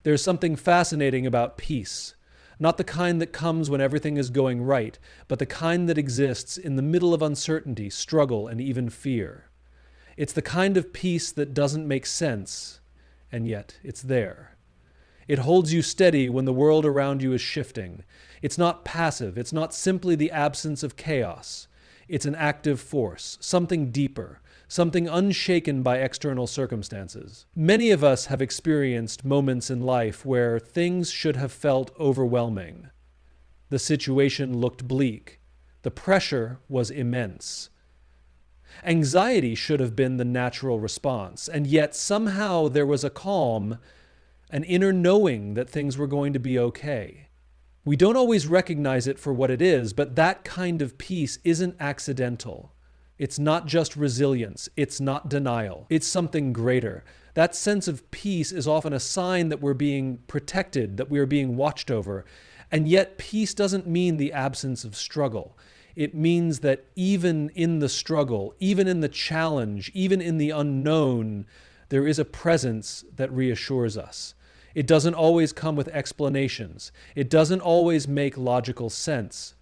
There's something fascinating about peace. Not the kind that comes when everything is going right, but the kind that exists in the middle of uncertainty, struggle, and even fear. It's the kind of peace that doesn't make sense, and yet it's there. It holds you steady when the world around you is shifting. It's not passive. It's not simply the absence of chaos. It's an active force, something deeper, something unshaken by external circumstances. Many of us have experienced moments in life where things should have felt overwhelming. The situation looked bleak. The pressure was immense. Anxiety should have been the natural response, and yet somehow there was a calm, an inner knowing that things were going to be okay. We don't always recognize it for what it is, but that kind of peace isn't accidental. It's not just resilience. It's not denial. It's something greater. That sense of peace is often a sign that we're being protected, that we are being watched over. And yet peace doesn't mean the absence of struggle. It means that even in the struggle, even in the challenge, even in the unknown, there is a presence that reassures us. It doesn't always come with explanations. It doesn't always make logical sense,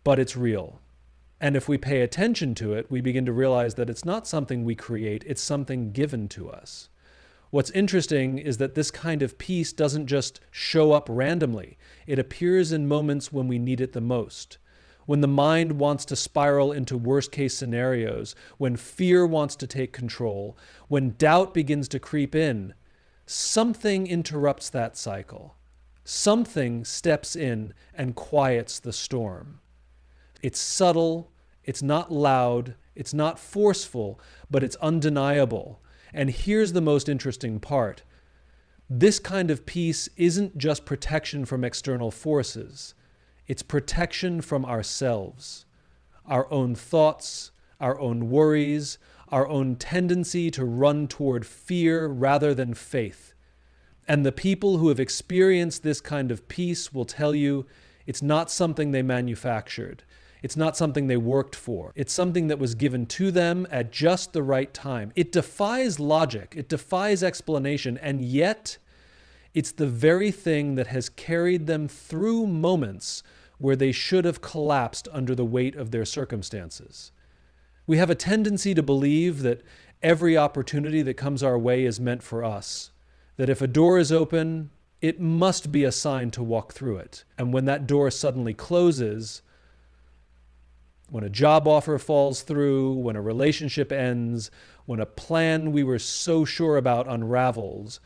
but it's real. And if we pay attention to it, we begin to realize that it's not something we create, it's something given to us. What's interesting is that this kind of peace doesn't just show up randomly. It appears in moments when we need it the most. When the mind wants to spiral into worst-case scenarios, when fear wants to take control, when doubt begins to creep in, something interrupts that cycle. Something steps in and quiets the storm. It's subtle, it's not loud, it's not forceful, but it's undeniable. And here's the most interesting part. This kind of peace isn't just protection from external forces. It's protection from ourselves, our own thoughts, our own worries, our own tendency to run toward fear rather than faith. And the people who have experienced this kind of peace will tell you it's not something they manufactured. It's not something they worked for. It's something that was given to them at just the right time. It defies logic. It defies explanation. And yet, it's the very thing that has carried them through moments where they should have collapsed under the weight of their circumstances. We have a tendency to believe that every opportunity that comes our way is meant for us, that if a door is open, it must be a sign to walk through it. And when that door suddenly closes, when a job offer falls through, when a relationship ends, when a plan we were so sure about unravels,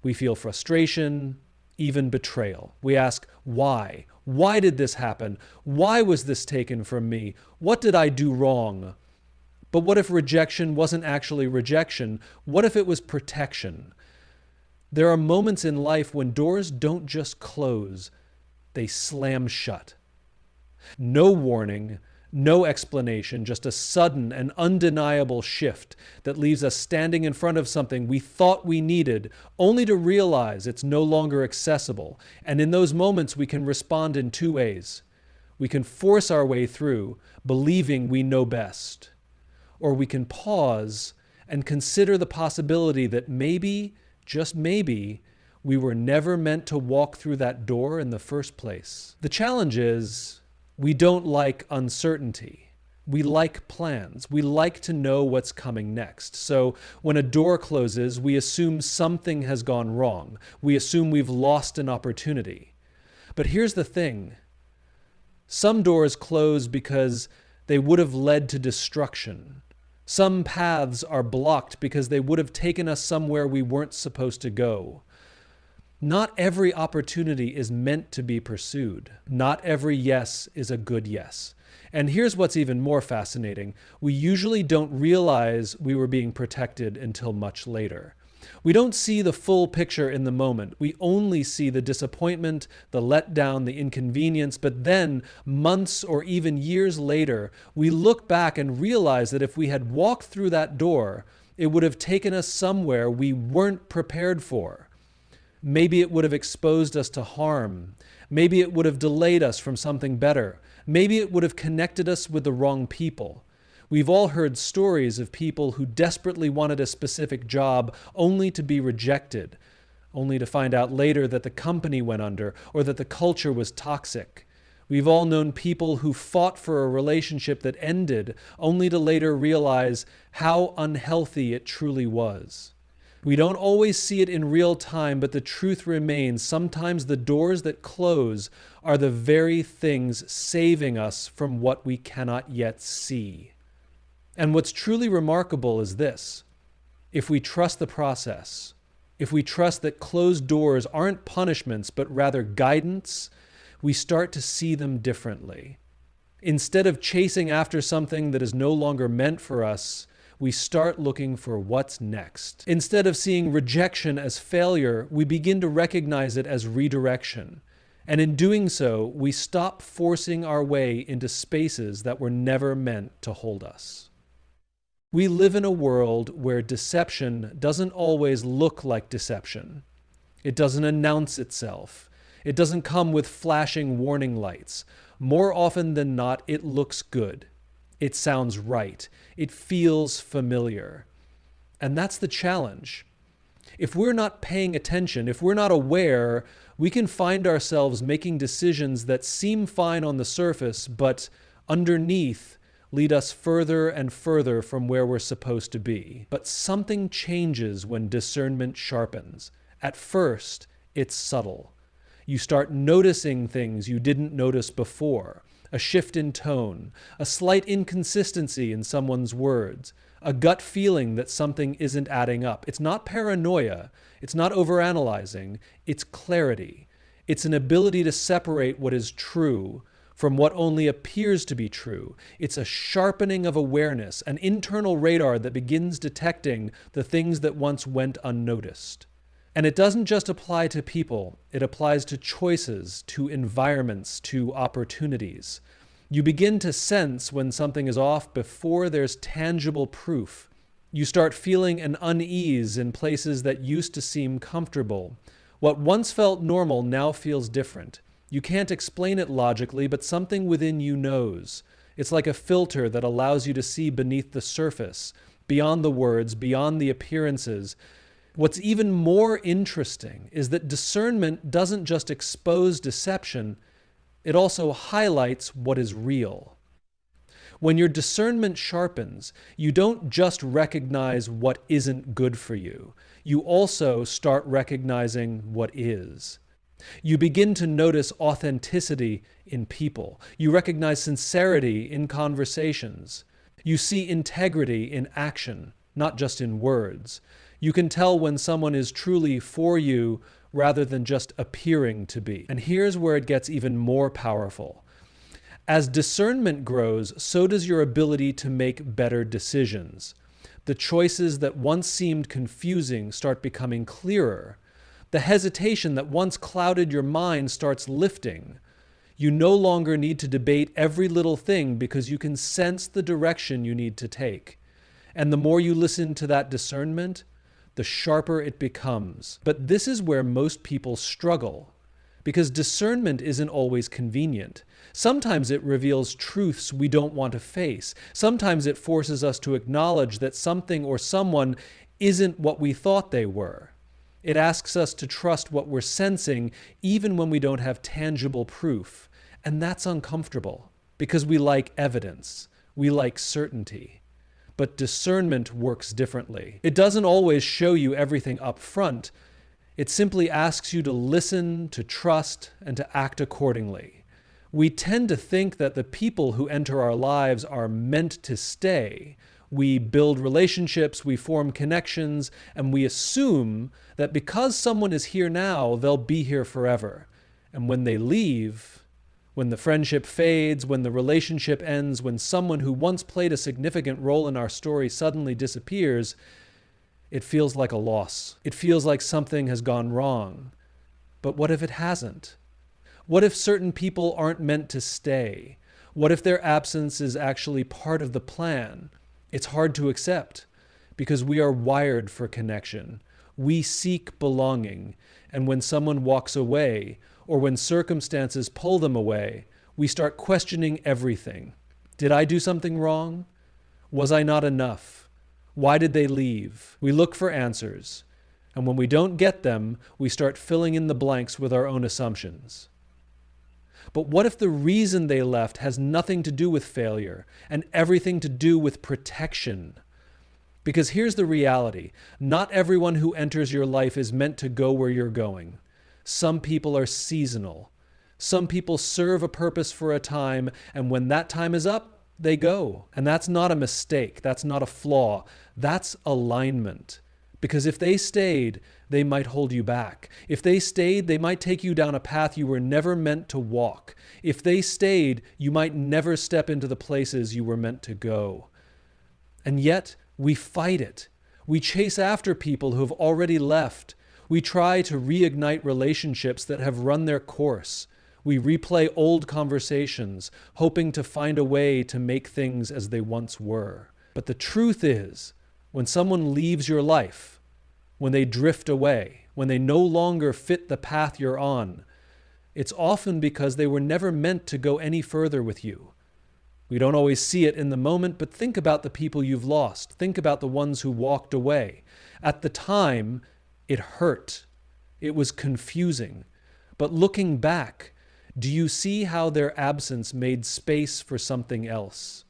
we feel frustration, even betrayal. We ask, why? Why did this happen? Why was this taken from me? What did I do wrong? But what if rejection wasn't actually rejection? What if it was protection? There are moments in life when doors don't just close, they slam shut. No warning, no explanation, just a sudden and undeniable shift that leaves us standing in front of something we thought we needed, only to realize it's no longer accessible. And in those moments, we can respond in two ways. We can force our way through, believing we know best. Or we can pause and consider the possibility that maybe, just maybe, we were never meant to walk through that door in the first place. The challenge is, we don't like uncertainty. We like plans. We like to know what's coming next. So when a door closes, we assume something has gone wrong. We assume we've lost an opportunity. But here's the thing. Some doors close because they would have led to destruction. Some paths are blocked because they would have taken us somewhere we weren't supposed to go. Not every opportunity is meant to be pursued. Not every yes is a good yes. And here's what's even more fascinating. We usually don't realize we were being protected until much later. We don't see the full picture in the moment. We only see the disappointment, the letdown, the inconvenience, but then months or even years later, we look back and realize that if we had walked through that door, it would have taken us somewhere we weren't prepared for. Maybe it would have exposed us to harm. Maybe it would have delayed us from something better. Maybe it would have connected us with the wrong people. We've all heard stories of people who desperately wanted a specific job only to be rejected. only to find out later that the company went under or that the culture was toxic. We've all known people who fought for a relationship that ended, only to later realize how unhealthy it truly was. We don't always see it in real time, but the truth remains. Sometimes the doors that close are the very things saving us from what we cannot yet see. And what's truly remarkable is this: if we trust the process, if we trust that closed doors aren't punishments, but rather guidance, we start to see them differently. Instead of chasing after something that is no longer meant for us, we start looking for what's next. Instead of seeing rejection as failure, we begin to recognize it as redirection. And in doing so, we stop forcing our way into spaces that were never meant to hold us. We live in a world where deception doesn't always look like deception. It doesn't announce itself. It doesn't come with flashing warning lights. More often than not, it looks good. It sounds right. It feels familiar. And that's the challenge. If we're not paying attention, if we're not aware, we can find ourselves making decisions that seem fine on the surface, but underneath lead us further and further from where we're supposed to be. But something changes when discernment sharpens. At first, it's subtle. You start noticing things you didn't notice before. A shift in tone, a slight inconsistency in someone's words, a gut feeling that something isn't adding up. It's not paranoia. It's not overanalyzing. It's clarity. It's an ability to separate what is true from what only appears to be true. It's a sharpening of awareness, an internal radar that begins detecting the things that once went unnoticed. And it doesn't just apply to people, it applies to choices, to environments, to opportunities. You begin to sense when something is off before there's tangible proof. You start feeling an unease in places that used to seem comfortable. What once felt normal now feels different. You can't explain it logically, but something within you knows. It's like a filter that allows you to see beneath the surface, beyond the words, beyond the appearances. What's even more interesting is that discernment doesn't just expose deception, it also highlights what is real. When your discernment sharpens, you don't just recognize what isn't good for you. You also start recognizing what is. You begin to notice authenticity in people. You recognize sincerity in conversations. You see integrity in action, not just in words. You can tell when someone is truly for you rather than just appearing to be. And here's where it gets even more powerful. As discernment grows, so does your ability to make better decisions. The choices that once seemed confusing start becoming clearer. The hesitation that once clouded your mind starts lifting. You no longer need to debate every little thing because you can sense the direction you need to take. And the more you listen to that discernment, the sharper it becomes. But this is where most people struggle, because discernment isn't always convenient. Sometimes it reveals truths we don't want to face. Sometimes it forces us to acknowledge that something or someone isn't what we thought they were. It asks us to trust what we're sensing, even when we don't have tangible proof. And that's uncomfortable, because we like evidence. We like certainty. But discernment works differently. It doesn't always show you everything up front. It simply asks you to listen, to trust, and to act accordingly. We tend to think that the people who enter our lives are meant to stay. We build relationships, we form connections, and we assume that because someone is here now, they'll be here forever. And when they leave, when the friendship fades, when the relationship ends, when someone who once played a significant role in our story suddenly disappears, it feels like a loss. It feels like something has gone wrong. But what if it hasn't? What if certain people aren't meant to stay? What if their absence is actually part of the plan? It's hard to accept because we are wired for connection. We seek belonging. And when someone walks away, or when circumstances pull them away, we start questioning everything. Did I do something wrong? Was I not enough? Why did they leave? We look for answers. And when we don't get them, we start filling in the blanks with our own assumptions. But what if the reason they left has nothing to do with failure and everything to do with protection? Because here's the reality. Not everyone who enters your life is meant to go where you're going. Some people are seasonal. Some people serve a purpose for a time, and when that time is up, they go. And that's not a mistake. That's not a flaw. That's alignment. Because if they stayed, they might hold you back. If they stayed, they might take you down a path you were never meant to walk. If they stayed, you might never step into the places you were meant to go. And yet, we fight it. We chase after people who have already left. We try to reignite relationships that have run their course. We replay old conversations, hoping to find a way to make things as they once were. But the truth is, when someone leaves your life, when they drift away, when they no longer fit the path you're on, it's often because they were never meant to go any further with you. We don't always see it in the moment, but think about the people you've lost. Think about the ones who walked away. At the time, it hurt. It was confusing. But looking back, do you see how their absence made space for something else?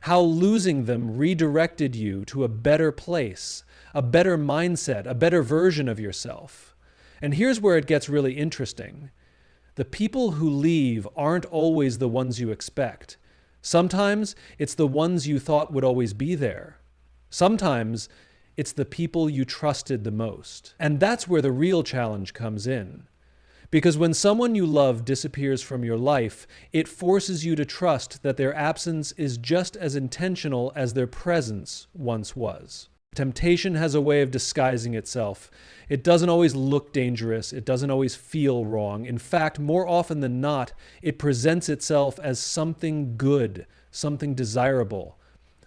How losing them redirected you to a better place, a better mindset, a better version of yourself. And here's where it gets really interesting. The people who leave aren't always the ones you expect. Sometimes it's the ones you thought would always be there. Sometimes it's the people you trusted the most. And that's where the real challenge comes in. Because when someone you love disappears from your life, it forces you to trust that their absence is just as intentional as their presence once was. Temptation has a way of disguising itself. It doesn't always look dangerous. It doesn't always feel wrong. In fact, more often than not, it presents itself as something good, something desirable,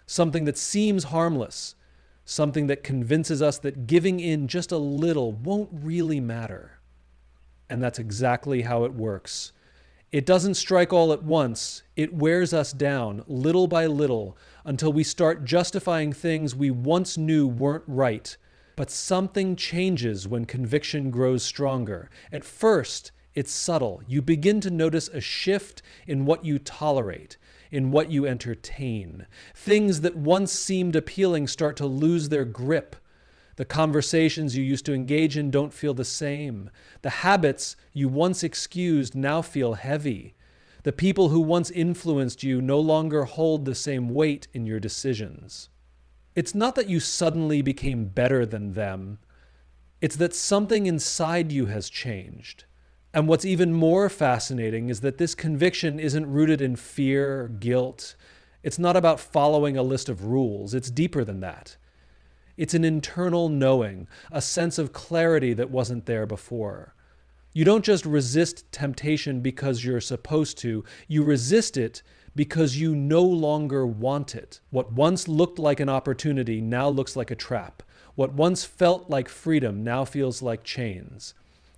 something that seems harmless, something that convinces us that giving in just a little won't really matter. And that's exactly how it works. It doesn't strike all at once. It wears us down little by little until we start justifying things we once knew weren't right. But something changes when conviction grows stronger. At first, it's subtle. You begin to notice a shift in what you tolerate, in what you entertain. Things that once seemed appealing start to lose their grip. The conversations you used to engage in don't feel the same. The habits you once excused now feel heavy. The people who once influenced you no longer hold the same weight in your decisions. It's not that you suddenly became better than them. It's that something inside you has changed. And what's even more fascinating is that this conviction isn't rooted in fear or guilt. It's not about following a list of rules. It's deeper than that. It's an internal knowing, a sense of clarity that wasn't there before. You don't just resist temptation because you're supposed to. You resist it because you no longer want it. What once looked like an opportunity now looks like a trap. What once felt like freedom now feels like chains.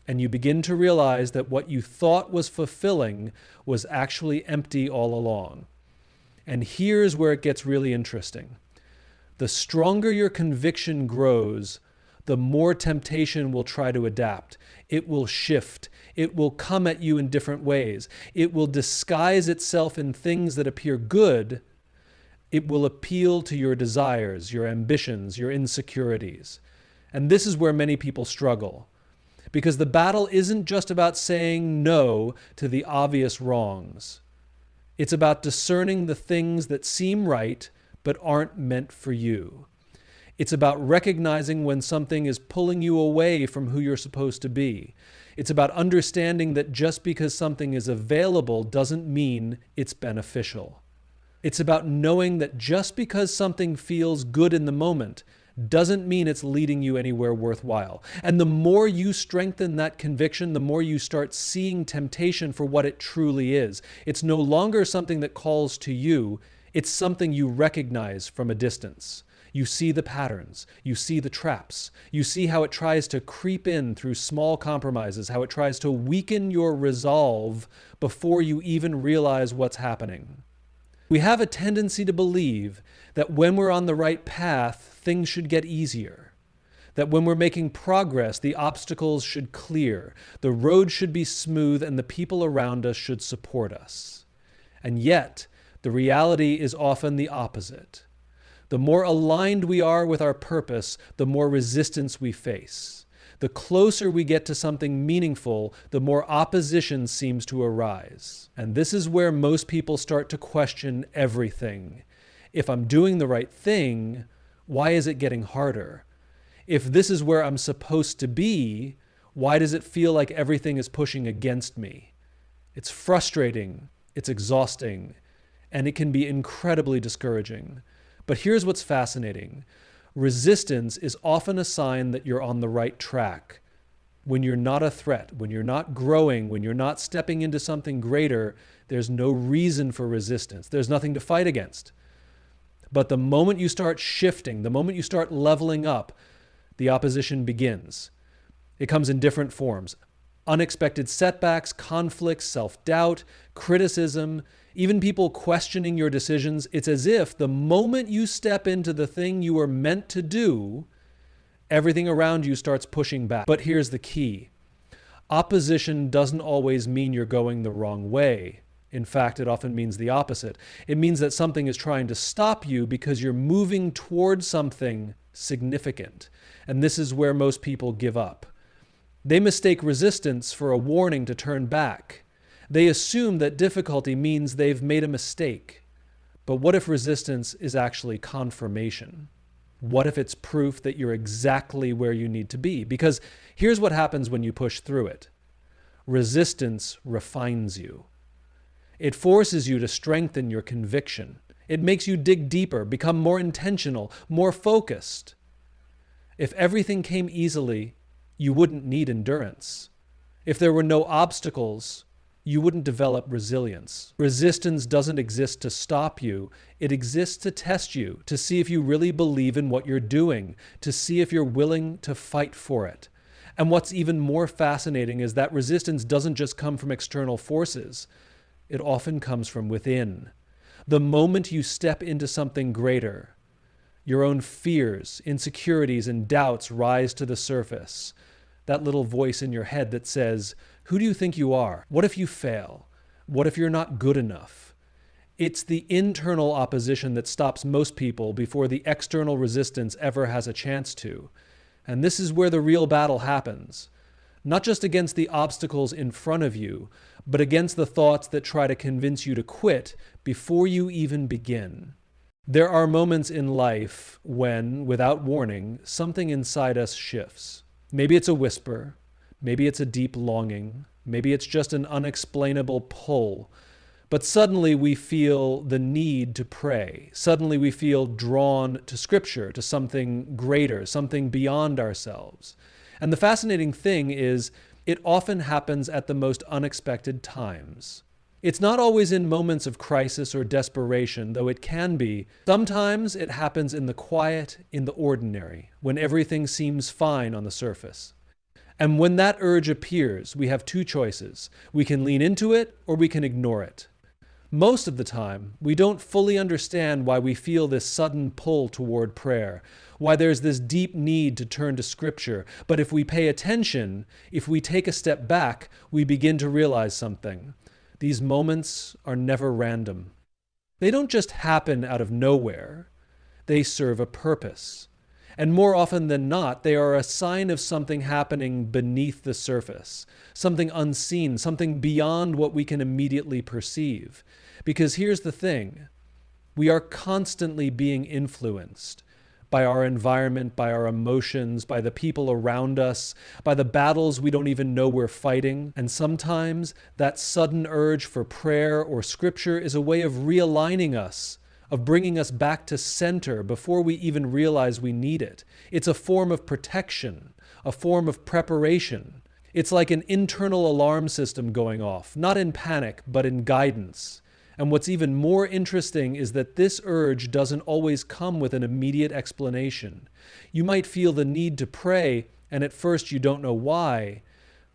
And you begin to realize that what you thought was fulfilling was actually empty all along. And here's where it gets really interesting. The stronger your conviction grows, the more temptation will try to adapt. It will shift. It will come at you in different ways. It will disguise itself in things that appear good. It will appeal to your desires, your ambitions, your insecurities. And this is where many people struggle. Because the battle isn't just about saying no to the obvious wrongs. It's about discerning the things that seem right but aren't meant for you. It's about recognizing when something is pulling you away from who you're supposed to be. It's about understanding that just because something is available doesn't mean it's beneficial. It's about knowing that just because something feels good in the moment doesn't mean it's leading you anywhere worthwhile. And the more you strengthen that conviction, the more you start seeing temptation for what it truly is. It's no longer something that calls to you. It's something you recognize from a distance. You see the patterns. You see the traps. You see how it tries to creep in through small compromises, how it tries to weaken your resolve before you even realize what's happening. We have a tendency to believe that when we're on the right path, things should get easier. that when we're making progress, the obstacles should clear, the road should be smooth, and the people around us should support us. And yet, the reality is often the opposite. The more aligned we are with our purpose, the more resistance we face. The closer we get to something meaningful, the more opposition seems to arise. And this is where most people start to question everything. If I'm doing the right thing, why is it getting harder? If this is where I'm supposed to be, why does it feel like everything is pushing against me? It's frustrating, it's exhausting, and it can be incredibly discouraging. But here's what's fascinating. Resistance is often a sign that you're on the right track. When you're not a threat, when you're not growing, when you're not stepping into something greater, there's no reason for resistance. There's nothing to fight against. But the moment you start shifting, the moment you start leveling up, the opposition begins. It comes in different forms. Unexpected setbacks, conflicts, self-doubt, criticism, even people questioning your decisions. It's as if the moment you step into the thing you were meant to do, everything around you starts pushing back. But here's the key. Opposition doesn't always mean you're going the wrong way. In fact, it often means the opposite. It means that something is trying to stop you because you're moving towards something significant. And this is where most people give up. They mistake resistance for a warning to turn back. They assume that difficulty means they've made a mistake. But what if resistance is actually confirmation? What if it's proof that you're exactly where you need to be? Because here's what happens when you push through it. Resistance refines you. It forces you to strengthen your conviction. It makes you dig deeper, become more intentional, more focused. If everything came easily, you wouldn't need endurance. If there were no obstacles, you wouldn't develop resilience. Resistance doesn't exist to stop you. It exists to test you, to see if you really believe in what you're doing, to see if you're willing to fight for it. And what's even more fascinating is that resistance doesn't just come from external forces. It often comes from within. The moment you step into something greater, your own fears, insecurities, and doubts rise to the surface. That little voice in your head that says, who do you think you are? What if you fail? What if you're not good enough? It's the internal opposition that stops most people before the external resistance ever has a chance to. And this is where the real battle happens. Not just against the obstacles in front of you, but against the thoughts that try to convince you to quit before you even begin. There are moments in life when, without warning, something inside us shifts. Maybe it's a whisper, maybe it's a deep longing, maybe it's just an unexplainable pull. But suddenly we feel the need to pray. Suddenly we feel drawn to Scripture, to something greater, something beyond ourselves. And the fascinating thing is, it often happens at the most unexpected times. It's not always in moments of crisis or desperation, though it can be. Sometimes it happens in the quiet, in the ordinary, when everything seems fine on the surface. And when that urge appears, we have two choices. We can lean into it or we can ignore it. Most of the time, we don't fully understand why we feel this sudden pull toward prayer, why there's this deep need to turn to Scripture. But if we pay attention, if we take a step back, we begin to realize something. These moments are never random. They don't just happen out of nowhere. They serve a purpose. And more often than not, they are a sign of something happening beneath the surface, something unseen, something beyond what we can immediately perceive. Because here's the thing, we are constantly being influenced by our environment, by our emotions, by the people around us, by the battles we don't even know we're fighting. And sometimes that sudden urge for prayer or Scripture is a way of realigning us, of bringing us back to center before we even realize we need it. It's a form of protection, a form of preparation. It's like an internal alarm system going off, not in panic, but in guidance. And what's even more interesting is that this urge doesn't always come with an immediate explanation. You might feel the need to pray, and at first you don't know why.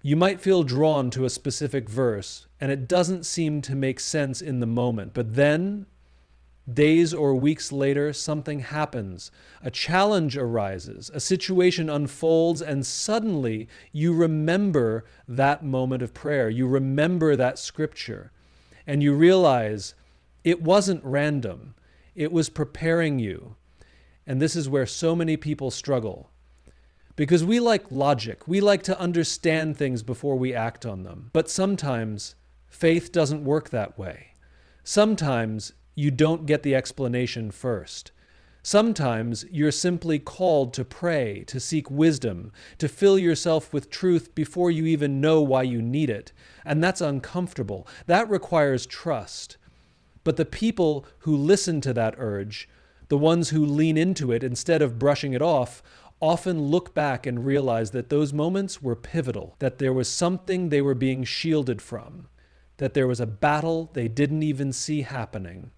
You might feel drawn to a specific verse, and it doesn't seem to make sense in the moment. But then Days or weeks later, something happens. A challenge arises, a situation unfolds, and suddenly you remember that moment of prayer. You remember that scripture, and you realize it wasn't random. It was preparing you. And this is where so many people struggle. Because we like logic. We like to understand things before we act on them. But sometimes faith doesn't work that way. Sometimes you don't get the explanation first. Sometimes you're simply called to pray, to seek wisdom, to fill yourself with truth before you even know why you need it. And that's uncomfortable. That requires trust. But the people who listen to that urge, the ones who lean into it instead of brushing it off, often look back and realize that those moments were pivotal, that there was something they were being shielded from, that there was a battle they didn't even see happening,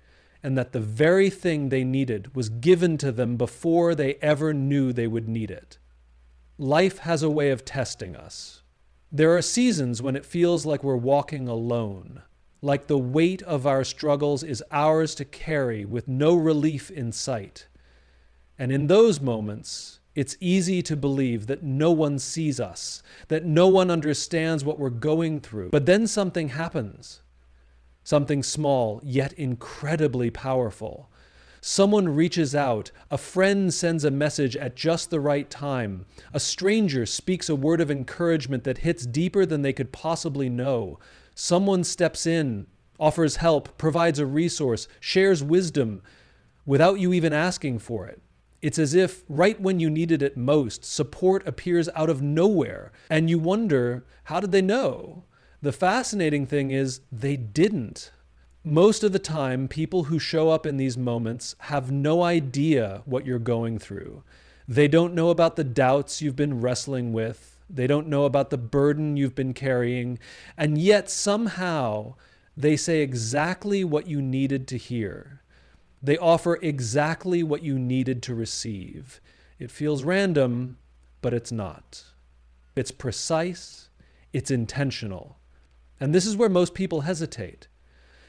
and that the very thing they needed was given to them before they ever knew they would need it. Life has a way of testing us. There are seasons when it feels like we're walking alone, like the weight of our struggles is ours to carry with no relief in sight. And in those moments, it's easy to believe that no one sees us, that no one understands what we're going through. But then something happens. Something small, yet incredibly powerful. Someone reaches out, a friend sends a message at just the right time, a stranger speaks a word of encouragement that hits deeper than they could possibly know. Someone steps in, offers help, provides a resource, shares wisdom without you even asking for it. It's as if right when you needed it most, support appears out of nowhere, and you wonder, how did they know? The fascinating thing is they didn't. Most of the time, people who show up in these moments have no idea what you're going through. They don't know about the doubts you've been wrestling with. They don't know about the burden you've been carrying. And yet somehow they say exactly what you needed to hear. They offer exactly what you needed to receive. It feels random, but it's not. It's precise. It's intentional. And this is where most people hesitate,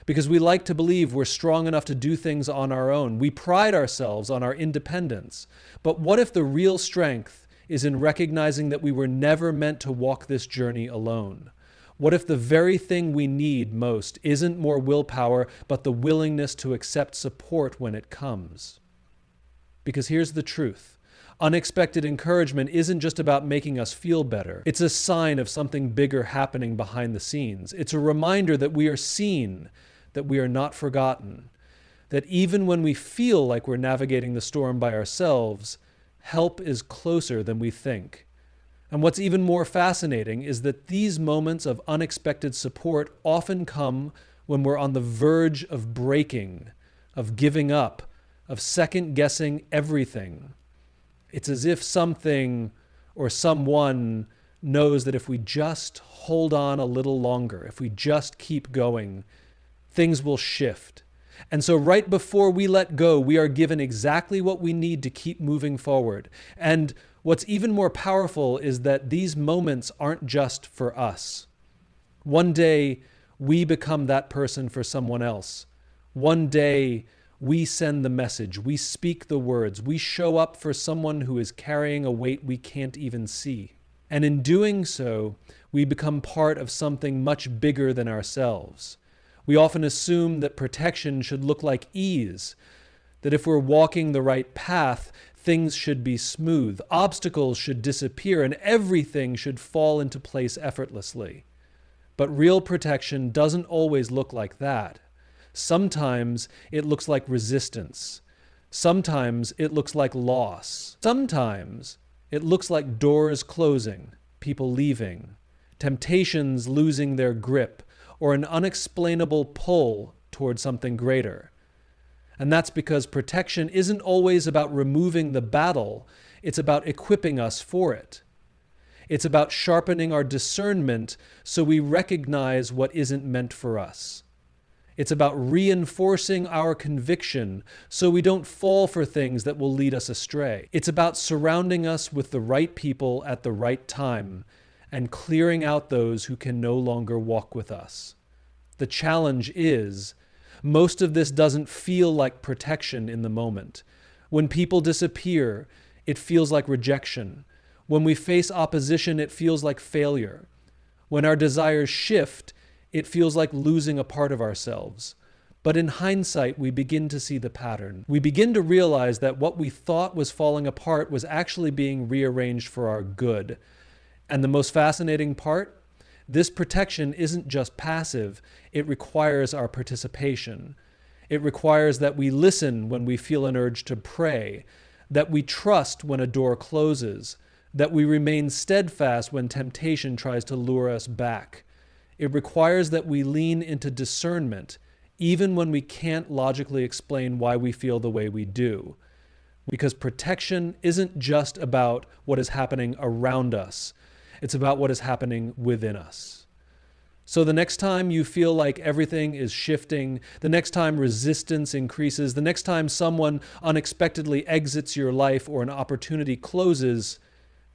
because we like to believe we're strong enough to do things on our own. We pride ourselves on our independence. But what if the real strength is in recognizing that we were never meant to walk this journey alone? What if the very thing we need most isn't more willpower, but the willingness to accept support when it comes? Because here's the truth. Unexpected encouragement isn't just about making us feel better. It's a sign of something bigger happening behind the scenes. It's a reminder that we are seen, that we are not forgotten, that even when we feel like we're navigating the storm by ourselves, help is closer than we think. And what's even more fascinating is that these moments of unexpected support often come when we're on the verge of breaking, of giving up, of second-guessing everything. It's as if something or someone knows that if we just hold on a little longer, if we just keep going, things will shift. And so right before we let go, we are given exactly what we need to keep moving forward. And what's even more powerful is that these moments aren't just for us. One day, we become that person for someone else. One day, we send the message, we speak the words, we show up for someone who is carrying a weight we can't even see. And in doing so, we become part of something much bigger than ourselves. We often assume that protection should look like ease, that if we're walking the right path, things should be smooth, obstacles should disappear, and everything should fall into place effortlessly. But real protection doesn't always look like that. Sometimes it looks like resistance. Sometimes it looks like loss. Sometimes it looks like doors closing, people leaving, temptations losing their grip, or an unexplainable pull toward something greater. And that's because protection isn't always about removing the battle, it's about equipping us for it. It's about sharpening our discernment so we recognize what isn't meant for us. It's about reinforcing our conviction so we don't fall for things that will lead us astray. It's about surrounding us with the right people at the right time and clearing out those who can no longer walk with us. The challenge is, Most of this doesn't feel like protection in the moment. When people disappear, it feels like rejection. When we face opposition, it feels like failure. When our desires shift, it feels like losing a part of ourselves. But in hindsight, we begin to see the pattern. We begin to realize that what we thought was falling apart was actually being rearranged for our good. And the most fascinating part? This protection isn't just passive, it requires our participation. It requires that we listen when we feel an urge to pray, that we trust when a door closes, that we remain steadfast when temptation tries to lure us back. It requires that we lean into discernment, even when we can't logically explain why we feel the way we do. Because protection isn't just about what is happening around us, it's about what is happening within us. So the next time you feel like everything is shifting, the next time resistance increases, the next time someone unexpectedly exits your life or an opportunity closes,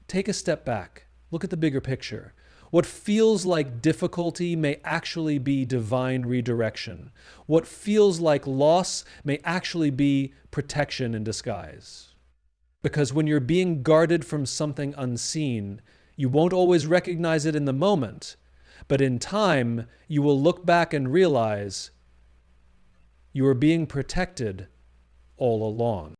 take a step back. Look at the bigger picture. What feels like difficulty may actually be divine redirection. What feels like loss may actually be protection in disguise. Because when you're being guarded from something unseen, you won't always recognize it in the moment, but in time, you will look back and realize you were being protected all along.